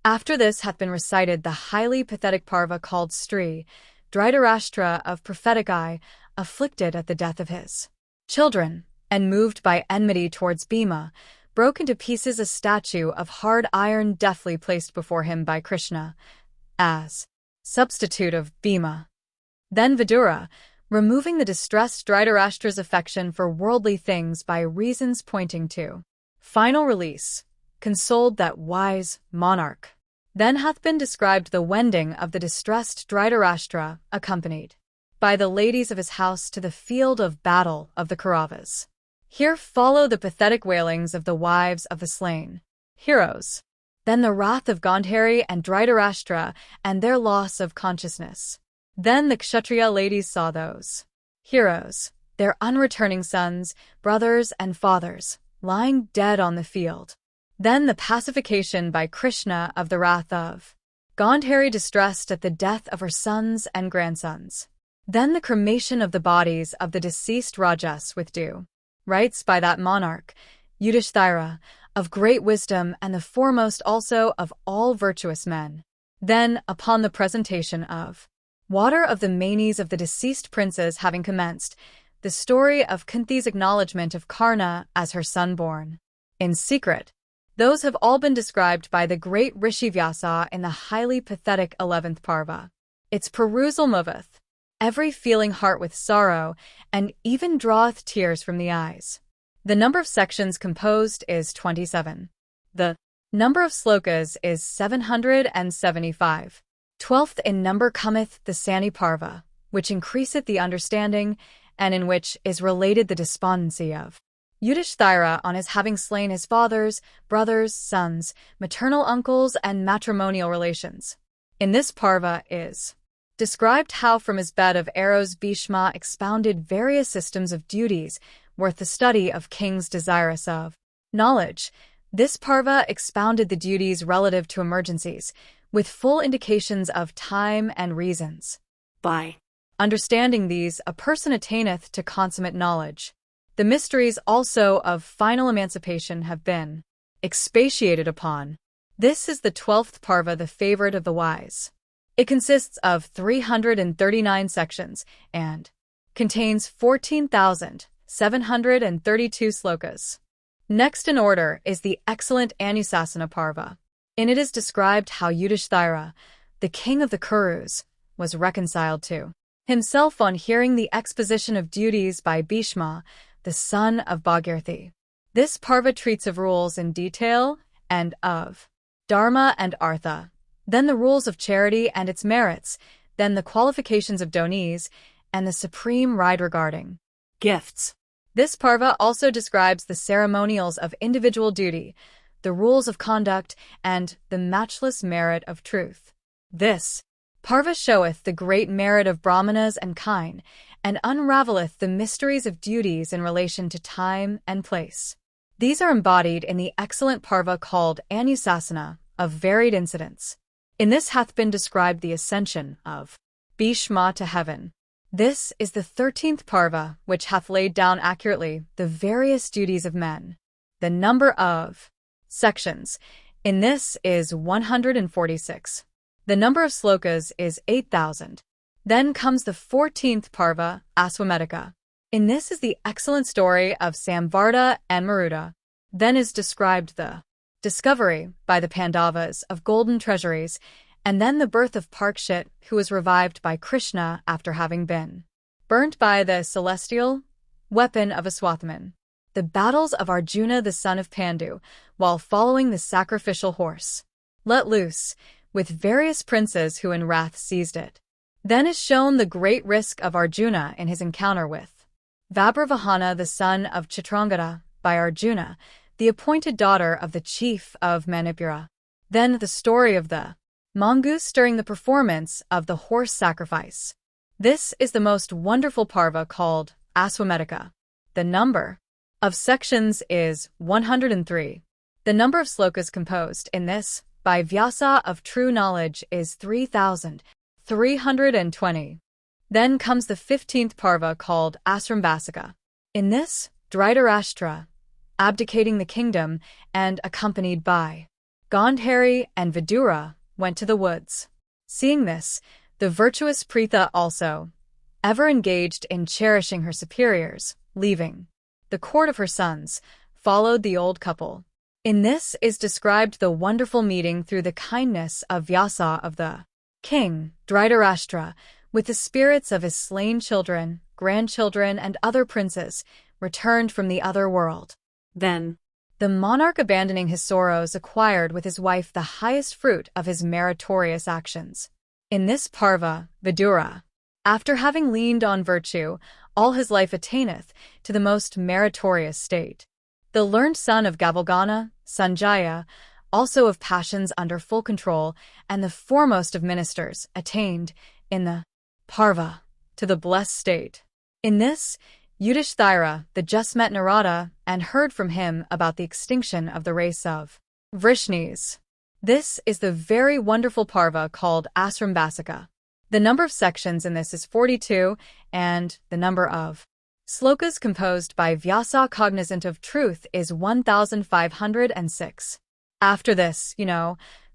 After this hath been recited the highly pathetic parva called Stri, Dhritarashtra of prophetic eye, afflicted at the death of his children, and moved by enmity towards Bhima, broke into pieces a statue of hard iron deftly placed before him by Krishna, as substitute of Bhima. Then Vidura, removing the distressed Dhritarashtra's affection for worldly things by reasons pointing to final release, consoled that wise monarch. Then hath been described the wending of the distressed Dhritarashtra, accompanied by the ladies of his house to the field of battle of the Kauravas. Here follow the pathetic wailings of the wives of the slain heroes. Then the wrath of Gandhari and Dhritarashtra and their loss of consciousness. Then the Kshatriya ladies saw those heroes, their unreturning sons, brothers, and fathers, lying dead on the field. Then the pacification by Krishna of the wrath of Gandhari distressed at the death of her sons and grandsons. Then the cremation of the bodies of the deceased Rajas with due rites by that monarch, Yudhishthira, of great wisdom and the foremost also of all virtuous men. Then, upon the presentation of water of the manes of the deceased princes having commenced, the story of Kunti's acknowledgment of Karna as her son born in secret. Those have all been described by the great Rishi Vyasa in the highly pathetic 11th Parva. Its perusal moveth every feeling heart with sorrow, and even draweth tears from the eyes. The number of sections composed is 27. The number of shlokas is 775. 12th in number cometh the Sani Parva, which increaseth the understanding, and in which is related the despondency of Yudhishthira on his having slain his fathers, brothers, sons, maternal uncles, and matrimonial relations. In this Parva is described how from his bed of arrows Bhishma expounded various systems of duties worth the study of kings desirous of knowledge. This Parva expounded the duties relative to emergencies, with full indications of time and reasons. By understanding these, a person attaineth to consummate knowledge. The mysteries also of final emancipation have been expatiated upon. This is the 12th Parva, the favorite of the wise. It consists of 339 sections and contains 14,732 shlokas. Next in order is the excellent Anusasana Parva. In it is described how Yudhishthira, the king of the Kurus, was reconciled to himself on hearing the exposition of duties by Bhishma, the son of Bhagirathi. This Parva treats of rules in detail and of dharma and artha, then the rules of charity and its merits, then the qualifications of donis, and the supreme ride regarding gifts. This Parva also describes the ceremonials of individual duty, the rules of conduct, and the matchless merit of truth. This Parva showeth the great merit of brahmanas and kine, and unravelleth the mysteries of duties in relation to time and place. These are embodied in the excellent Parva called Anusasana, of varied incidents. In this hath been described the ascension of Bhishma to heaven. This is the 13th Parva, which hath laid down accurately the various duties of men. The number of sections in this is 146. The number of shlokas is 8,000. Then comes the 14th Parva, Aswamedika. In this is the excellent story of Samvarta and Maruta. Then is described the discovery by the Pandavas of golden treasuries, and then the birth of Parikshit, who was revived by Krishna after having been burnt by the celestial weapon of Aswathaman. The battles of Arjuna the son of Pandu, while following the sacrificial horse, let loose, with various princes who in wrath seized it. Then is shown the great risk of Arjuna in his encounter with Vabravahana the son of Chitrangada, by Arjuna, the appointed daughter of the chief of Manipura. Then the story of the mongoose during the performance of the horse sacrifice. This is the most wonderful Parva called Aswamedika. The number of sections is 103. The number of shlokas composed in this, by Vyasa of true knowledge, is 3,320. Then comes the 15th Parva called Asrambasika. In this, Dhritarashtra, abdicating the kingdom and accompanied by Gandhari and Vidura went to the woods. Seeing this, the virtuous Pritha also, ever engaged in cherishing her superiors, leaving the court of her sons, followed the old couple. In this is described the wonderful meeting through the kindness of Vyasa of the king, Dhritarashtra, with the spirits of his slain children, grandchildren, and other princes, returned from the other world. Then, the monarch abandoning his sorrows acquired with his wife the highest fruit of his meritorious actions. In this Parva, Vidura, after having leaned on virtue, all his life attaineth to the most meritorious state. The learned son of Gavalgana, Sanjaya, also of passions under full control, and the foremost of ministers, attained, in the Parva, to the blessed state. In this, Yudhishthira, the just met Narada, and heard from him about the extinction of the race of Vrishnis. This is the very wonderful Parva called Asrambasika. The number of sections in this is 42, and the number of shlokas composed by Vyasa cognizant of truth is 1506. After this,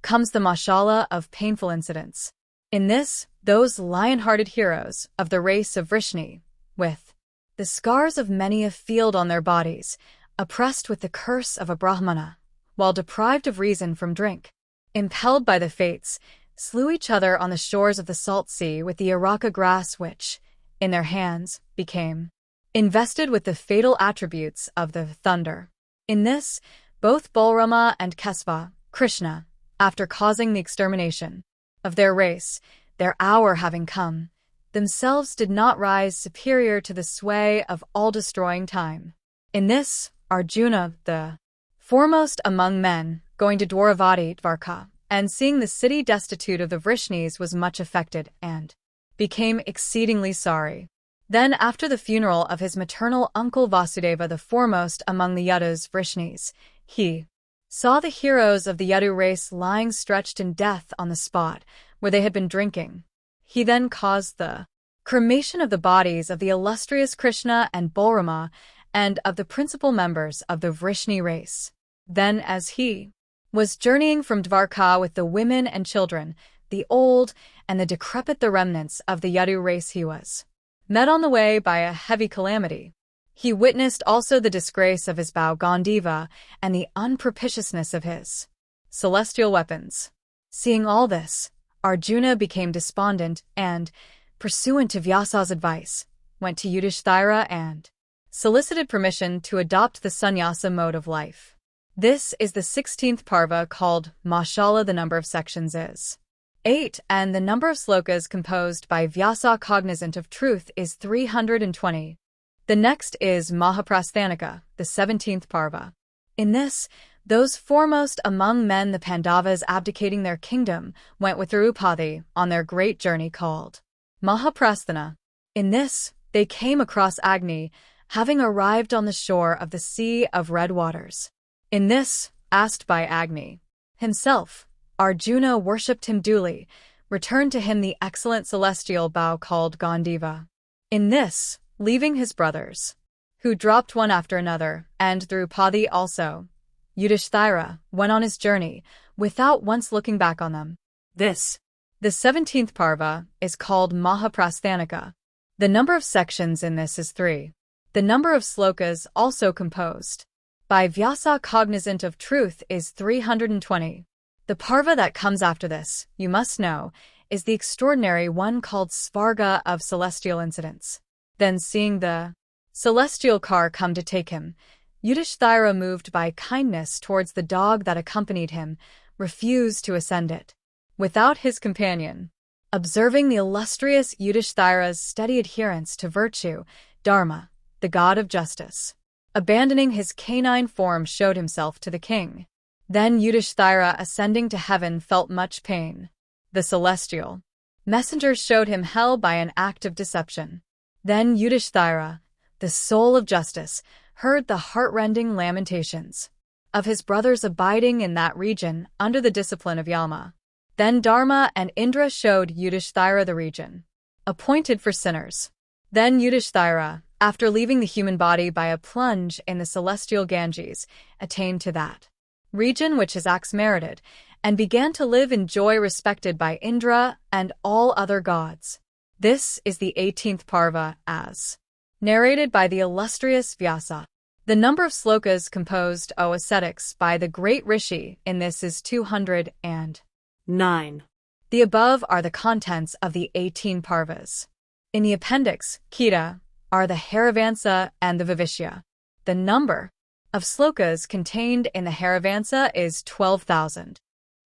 comes the mashallah of painful incidents. In this, those lion-hearted heroes of the race of Vrishni, with the scars of many a field on their bodies, oppressed with the curse of a Brahmana, while deprived of reason from drink, impelled by the fates, slew each other on the shores of the salt sea with the araka grass which, in their hands, became invested with the fatal attributes of the thunder. In this, both Balrama and Kesava, Krishna, after causing the extermination of their race, their hour having come, themselves did not rise superior to the sway of all-destroying time. In this, Arjuna, the foremost among men, going to Dwaravati, Dvarka, and seeing the city destitute of the Vrishnis, was much affected and became exceedingly sorry. Then, after the funeral of his maternal uncle Vasudeva, the foremost among the Yadus, Vrishnis, he saw the heroes of the Yadu race lying stretched in death on the spot where they had been drinking. He then caused the cremation of the bodies of the illustrious Krishna and Balrama and of the principal members of the Vrishni race. Then, as he was journeying from Dvarka with the women and children, the old and the decrepit, the remnants of the Yadu race, he was met on the way by a heavy calamity. He witnessed also the disgrace of his bow Gandiva and the unpropitiousness of his celestial weapons. Seeing all this, Arjuna became despondent and, pursuant to Vyasa's advice, went to Yudhishthira and solicited permission to adopt the sannyasa mode of life. This is the 16th Parva called Mashallah. The number of sections is 8, and the number of shlokas composed by Vyasa cognizant of truth is 320. The next is Mahaprasthanika, the 17th Parva. In this, those foremost among men, the Pandavas, abdicating their kingdom, went with Drupadi on their great journey called Mahaprasthana. In this, they came across Agni, having arrived on the shore of the Sea of Red Waters. In this, asked by Agni himself, Arjuna worshipped him duly, returned to him the excellent celestial bow called Gandiva. In this, leaving his brothers, who dropped one after another, and Drupadi also, Yudhishthira went on his journey, without once looking back on them. This, the 17th Parva, is called Mahaprasthanika. The number of sections in this is 3. The number of shlokas also composed by Vyasa cognizant of truth is 320. The Parva that comes after this, you must know, is the extraordinary one called Svarga of celestial incidents. Then, seeing the celestial car come to take him, Yudhishthira, moved by kindness towards the dog that accompanied him, refused to ascend it without his companion. Observing the illustrious Yudhishthira's steady adherence to virtue, Dharma, the god of justice, abandoning his canine form, showed himself to the king. Then Yudhishthira, ascending to heaven, felt much pain. The celestial messengers showed him hell by an act of deception. Then Yudhishthira, the soul of justice, heard the heart-rending lamentations of his brothers abiding in that region under the discipline of Yama. Then Dharma and Indra showed Yudhishthira the region appointed for sinners. Then Yudhishthira, after leaving the human body by a plunge in the celestial Ganges, attained to that region which his acts merited, and began to live in joy respected by Indra and all other gods. This is the 18th Parva as narrated by the illustrious Vyasa. The number of shlokas composed o ascetics by the great rishi in this is 209. The above are the contents of the 18 Parvas. In the appendix, Kita, are the Harivansa and the Vivishya. The number of shlokas contained in the Harivansa is 12,000.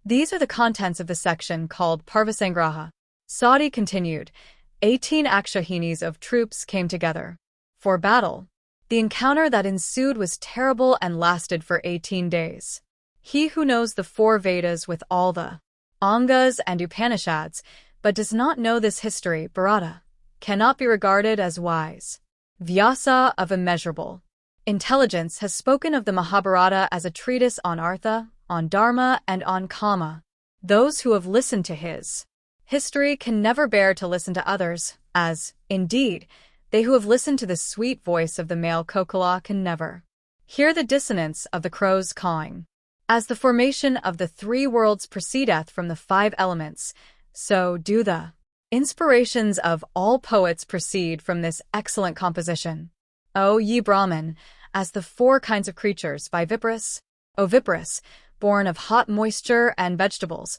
These are the contents of the section called Parvasangraha. Saudi continued, 18 Akshahinis of troops came together for battle. The encounter that ensued was terrible and lasted for 18 days. He who knows the 4 Vedas with all the Angas and Upanishads, but does not know this history, Bharata, cannot be regarded as wise. Vyasa of immeasurable intelligence has spoken of the Mahabharata as a treatise on Artha, on Dharma, and on Kama. Those who have listened to his history can never bear to listen to others, as, indeed, they who have listened to the sweet voice of the male kokala can never hear the dissonance of the crow's cawing. As the formation of the 3 worlds proceedeth from the 5 elements, so do the inspirations of all poets proceed from this excellent composition. O ye Brahman, as the 4 kinds of creatures viviparous, oviparous, born of hot moisture and vegetables,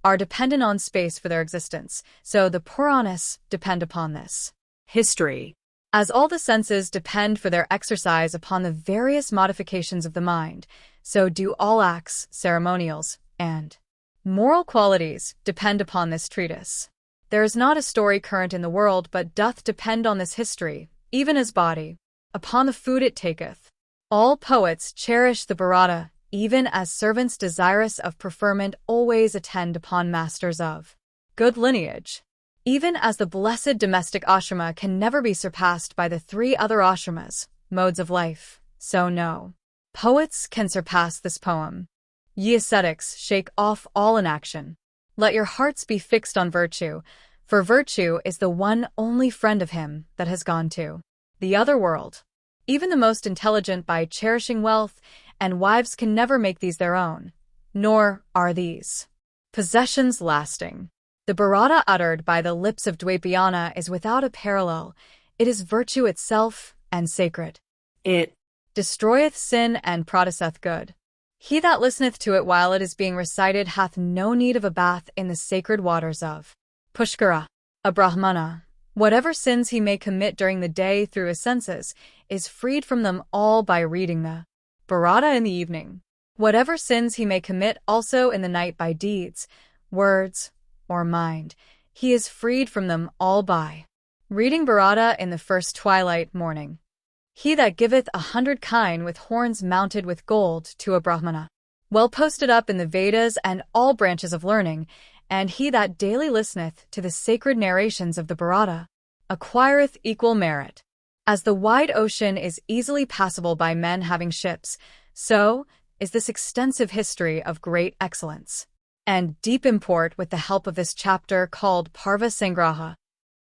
are dependent on space for their existence, so the Puranas depend upon this history. As all the senses depend for their exercise upon the various modifications of the mind, so do all acts, ceremonials, and moral qualities depend upon this treatise. There is not a story current in the world but doth depend on this history, even as body, upon the food it taketh. All poets cherish the Bharata, even as servants desirous of preferment always attend upon masters of good lineage. Even as the blessed domestic ashrama can never be surpassed by the 3 other ashramas, modes of life, so no poets can surpass this poem. Ye ascetics, shake off all inaction. Let your hearts be fixed on virtue, for virtue is the one only friend of him that has gone to the other world. Even the most intelligent by cherishing wealth and wives can never make these their own, nor are these possessions lasting. The Bharata uttered by the lips of Dwapayana is without a parallel. It is virtue itself and sacred. It destroyeth sin and produceth good. He that listeneth to it while it is being recited hath no need of a bath in the sacred waters of Pushkara. A Brahmana, whatever sins he may commit during the day through his senses, is freed from them all by reading the Bharata in the evening. Whatever sins he may commit also in the night by deeds, words, or mind, he is freed from them all by reading Bharata in the first twilight morning. He that giveth 100 kine with horns mounted with gold to a Brahmana, well posted up in the Vedas and all branches of learning, and he that daily listeneth to the sacred narrations of the Bharata, acquireth equal merit. As the wide ocean is easily passable by men having ships, so is this extensive history of great excellence and deep import with the help of this chapter called Parva Sangraha.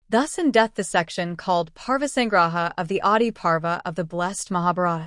Thus endeth the section called Parva Sangraha of the Adi Parva of the blessed Mahabharata.